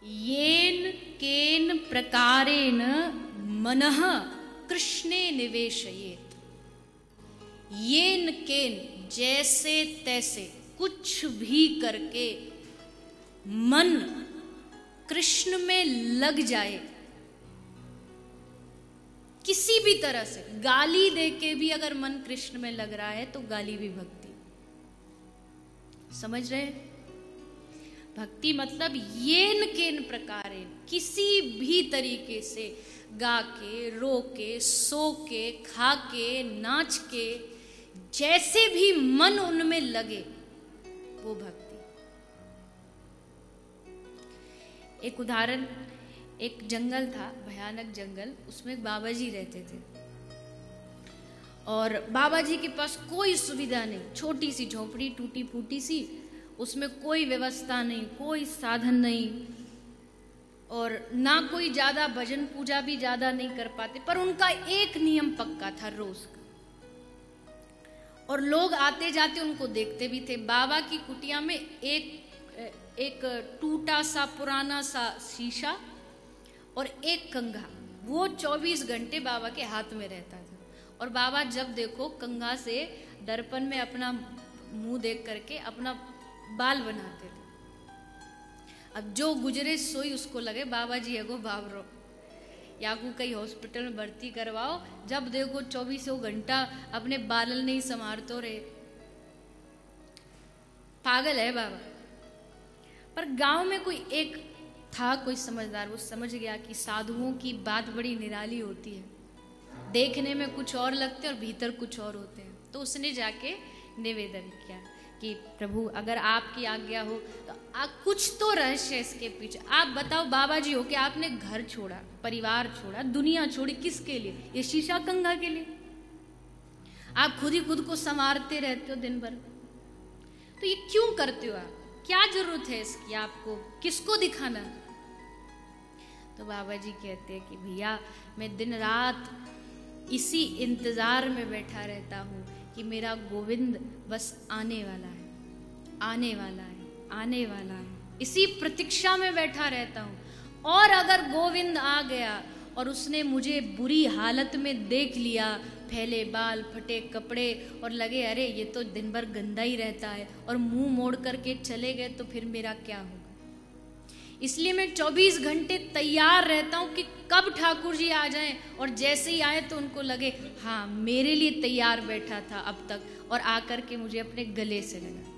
येन केन प्रकारेण मनः कृष्णे निवेशयेत। येन केन जैसे तैसे कुछ भी करके मन कृष्ण में लग जाए, किसी भी तरह से गाली देके भी अगर मन कृष्ण में लग रहा है तो गाली भी भक्ति। समझ रहे? भक्ति मतलब येन केन प्रकारेण, किसी भी तरीके से गा के, रो के, सो के, खा के, नाच के, जैसे भी मन उनमें लगे वो भक्ति। एक उदाहरण, एक जंगल था, भयानक जंगल, उसमें बाबा जी रहते थे और बाबा जी के पास कोई सुविधा नहीं, छोटी सी झोपड़ी टूटी फूटी सी, उसमें कोई व्यवस्था नहीं, कोई साधन नहीं और ना कोई ज़्यादा भजन पूजा भी ज़्यादा नहीं कर पाते, पर उनका एक नियम पक्का था रोज का, और लोग आते जाते उनको देखते भी थे। बाबा की कुटिया में एक टूटा सा पुराना सा शीशा और एक कंघा, वो 24 घंटे बाबा के हाथ में रहता था। और बाबा जब देखो कंघा से दर्पण में अपना मुंह देख करके अपना बाल बनाते थे। अब जो गुजरे सोई उसको लगे बाबा जी एगो बाबरो, या को कहीं हॉस्पिटल में भर्ती करवाओ, जब देखो 24 घंटा अपने बाल नहीं संवारतो रहे, पागल है बाबा। पर गांव में कोई एक था, कोई समझदार, वो समझ गया कि साधुओं की बात बड़ी निराली होती है, देखने में कुछ और लगते हैं और भीतर कुछ और होते हैं। तो उसने जाके निवेदन किया कि प्रभु अगर आपकी आज्ञा हो तो कुछ तो रहस्य है इसके पीछे, आप बताओ बाबा जी हो कि आपने घर छोड़ा, परिवार छोड़ा, दुनिया छोड़ी, किसके लिए? ये शीशा कंघा के लिए? आप खुद ही खुद को संवारते रहते हो दिन भर, तो ये क्यों करते हो आप? क्या जरूरत है इसकी आपको? किसको दिखाना? तो बाबा जी कहते हैं कि भैया मैं दिन रात इसी इंतजार में बैठा रहता हूँ कि मेरा गोविंद बस आने वाला है, आने वाला है, आने वाला है, इसी प्रतीक्षा में बैठा रहता हूँ। और अगर गोविंद आ गया और उसने मुझे बुरी हालत में देख लिया, फैले बाल, फटे कपड़े और लगे अरे ये तो दिन भर गंदा ही रहता है, और मुंह मोड़ करके चले गए, तो फिर मेरा क्या होगा? इसलिए मैं 24 घंटे तैयार रहता हूँ कि कब ठाकुर जी आ जाएं, और जैसे ही आए तो उनको लगे हाँ मेरे लिए तैयार बैठा था अब तक, और आकर के मुझे अपने गले से लगा।